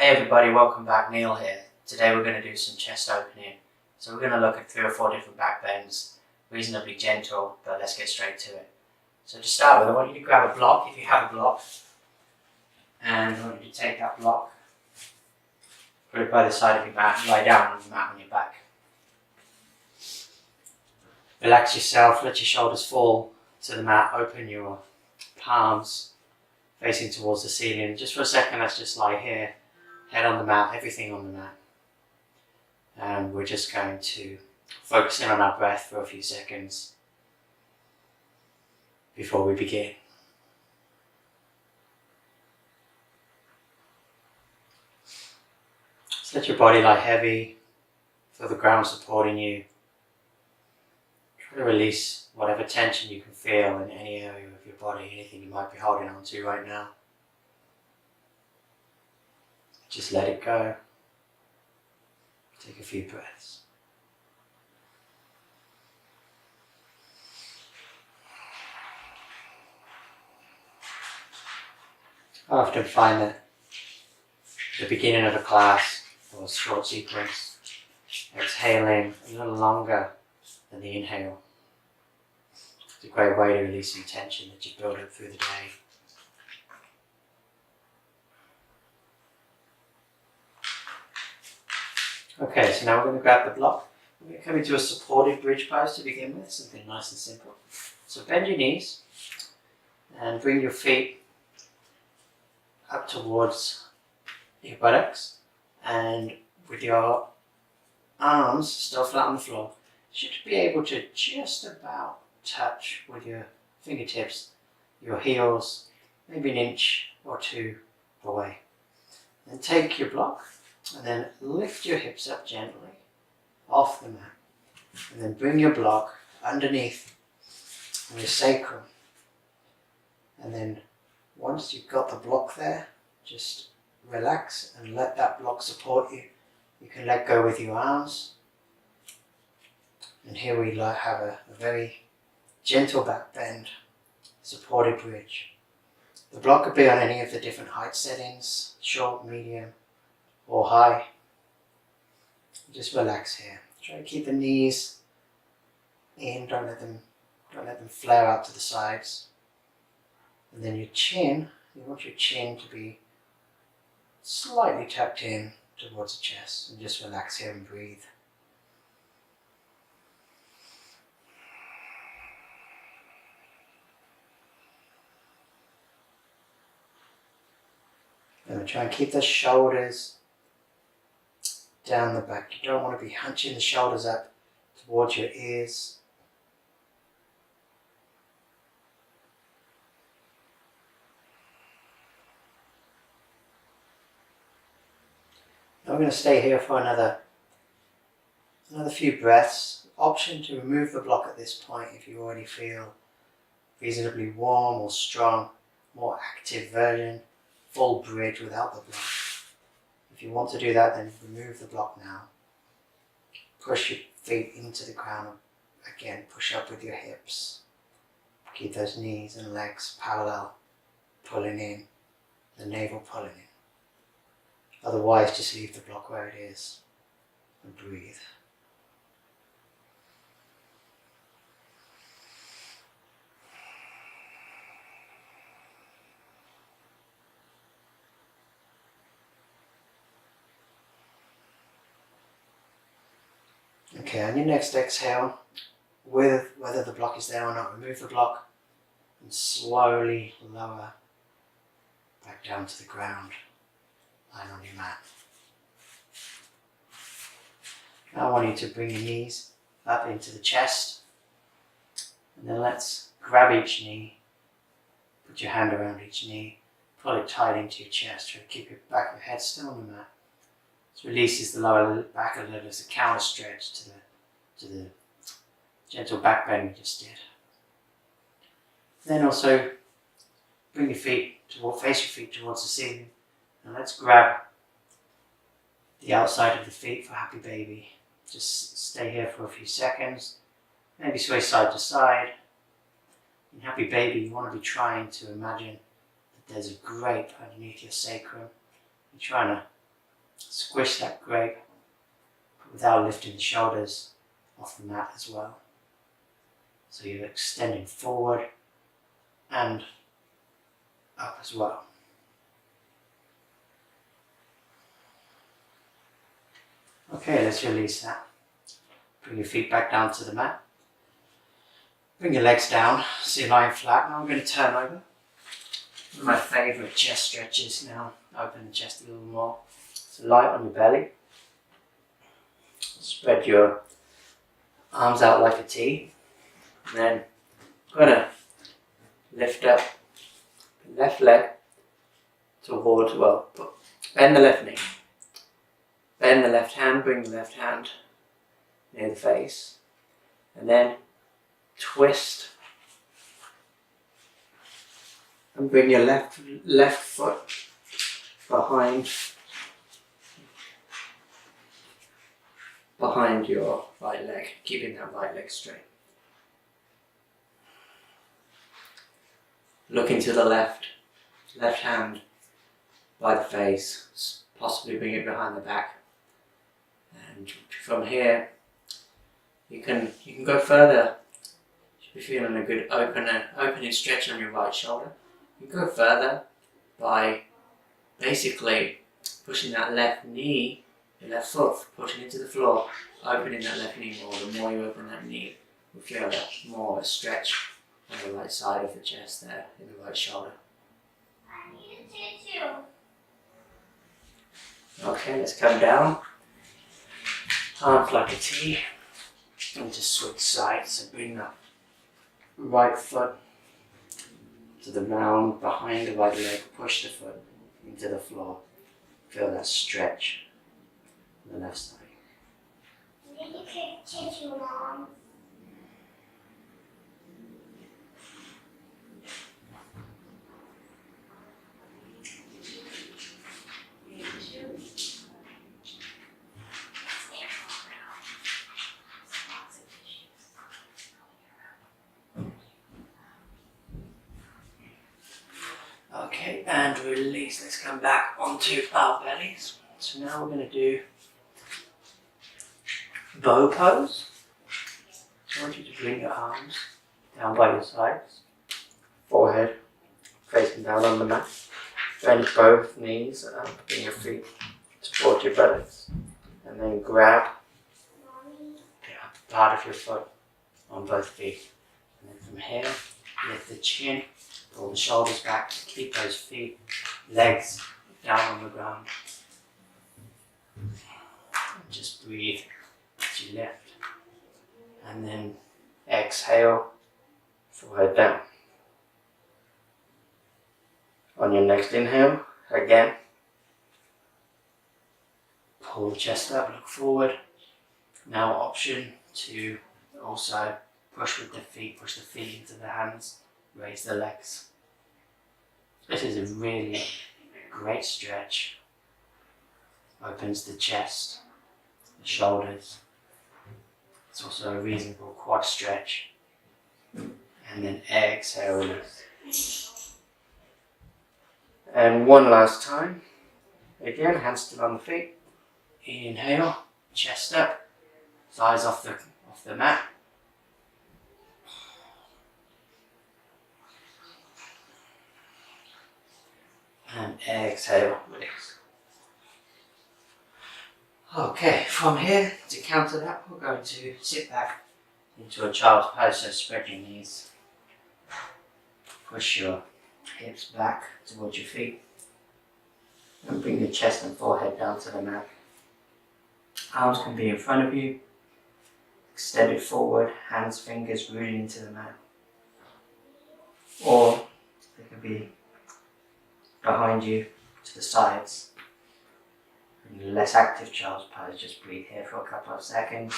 Hey everybody, welcome back. Neil here. Today we're going to do some chest opening. So we're going to look at 3 or 4 different back bends, reasonably gentle, but let's get straight to it. So to start with, I want you to grab a block if you have a block, and I want you to take that block, put it by the side of your mat, and lie down on the mat on your back. Relax yourself, let your shoulders fall to the mat, open your palms facing towards the ceiling. Just for a second, let's just lie here. Head on the mat, everything on the mat. And we're just going to focus in on our breath for a few seconds before we begin. Just let your body lie heavy, feel the ground supporting you. Try to release whatever tension you can feel in any area of your body, anything you might be holding on to right now. Just let it go. Take a few breaths. I often find that at the beginning of a class or a short sequence, exhaling a little longer than the inhale. It's a great way to release some tension that you build up through the day. Okay, so now we're going to grab the block. We're going to come into a supported bridge pose to begin with, something nice and simple. So bend your knees and bring your feet up towards your buttocks, and with your arms still flat on the floor, you should be able to just about touch with your fingertips your heels, maybe an inch or two away. Then take your block and then lift your hips up gently off the mat, and then bring your block underneath your sacrum, and then once you've got the block there, just relax and let that block support you. You can let go with your arms, and here we have a very gentle back bend, supported bridge. The block could be on any of the different height settings, short, medium, or high. Just relax here. Try to keep the knees in, don't let them flare out to the sides. And then your chin, you want your chin to be slightly tucked in towards the chest, and just relax here and breathe. And try and keep the shoulders down the back. You don't want to be hunching the shoulders up towards your ears. Now we're going to stay here for another few breaths. Option to remove the block at this point if you already feel reasonably warm or strong, more active version, full bridge without the block. If you want to do that, then remove the block now. Push your feet into the ground. Again, push up with your hips. Keep those knees and legs parallel, pulling in, the navel pulling in. Otherwise, just leave the block where it is and breathe. Okay, on your next exhale, with whether the block is there or not, remove the block and slowly lower back down to the ground, lying on your mat. Now I want you to bring your knees up into the chest, and then let's grab each knee, put your hand around each knee, pull it tight into your chest, try to keep your back of your head still on the mat. This releases the lower back a little as a counter stretch to the gentle back bend we just did. Then also bring your feet face your feet towards the ceiling, and let's grab the outside of the feet for happy baby. Just stay here for a few seconds, maybe sway side to side. In happy baby, you want to be trying to imagine that there's a grape underneath your sacrum. You're trying to Squish that grape without lifting the shoulders off the mat as well. So you're extending forward and up as well. Okay, let's release that. Bring your feet back down to the mat. Bring your legs down, so you're lying flat. Now I'm going to turn over. My favourite chest stretches now. Open the chest a little more. So lie on your belly. Spread your arms out like a T. And then I'm going to lift up the left leg towards, bend the left knee. Bend the left hand, bring the left hand near the face. And then twist and bring your left foot behind your right leg, keeping that right leg straight. Looking to the left hand by the face, possibly bring it behind the back. And from here, you can go further. You should be feeling a good opening stretch on your right shoulder. You can go further by basically pushing that left knee, your left foot, pushing into the floor, opening that left knee more. The more you open that knee, you'll feel more of a stretch on the right side of the chest there, in the right shoulder. I need a tissue. Okay, let's come down. Arms like a T. And just switch sides. So bring that right foot to the round behind the right leg. Push the foot into the floor. Feel that stretch on the left side. Need a tissue, Mom. Okay, and release. Let's come back onto our bellies. So now we're going to do bow pose. So I want you to bring your arms down by your sides, forehead facing down on the mat. Bend both knees up, bring your feet towards your bellies, and then grab the upper part of your foot on both feet. And then from here, lift the chin, pull the shoulders back, keep those feet, legs down on the ground. And just breathe as you lift. And then exhale, forehead down. On your next inhale, again, pull the chest up, look forward. Now option to also push with the feet, push the feet into the hands, raise the legs. This is a really great stretch. Opens the chest, the shoulders. It's also a reasonable quad stretch. And then exhale, release. And one last time. Again, hands still on the feet. Inhale, chest up, thighs off the mat. And exhale, release. Okay, from here, to counter that, we're going to sit back into a child's pose, so spread your knees. Push your hips back towards your feet. And bring your chest and forehead down to the mat. Arms can be in front of you, extended forward, hands, fingers rooting into the mat. Or they can be behind you to the sides. In less active child's pose, just breathe here for a couple of seconds.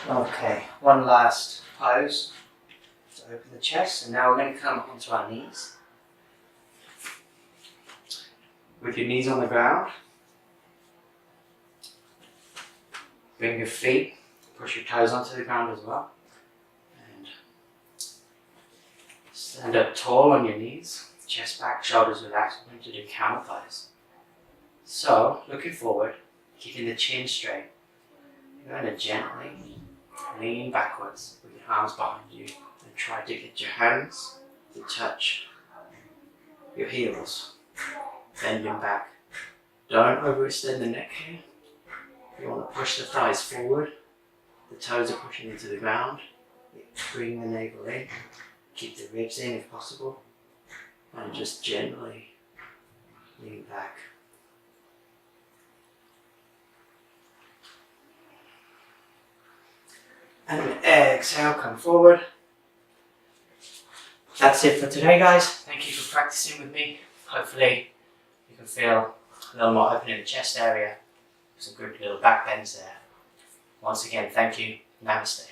Okay, one last pose to open the chest, and now we're going to come onto our knees. With your knees on the ground, bring your feet, push your toes onto the ground as well, and Stand up tall on your knees, chest back, shoulders relaxed. We're going to do camel pose. So, looking forward, keeping the chin straight. You're going to gently lean backwards with your arms behind you and try to get your hands to touch your heels, bending back. Don't overextend the neck here. You want to push the thighs forward, the toes are pushing into the ground. Bring the navel in, keep the ribs in if possible, and just gently lean back. And exhale, come forward. That's it for today, guys. Thank you for practicing with me. Hopefully you can feel a little more open in the chest area. Some good little back bends there. Once again, thank you. Namaste.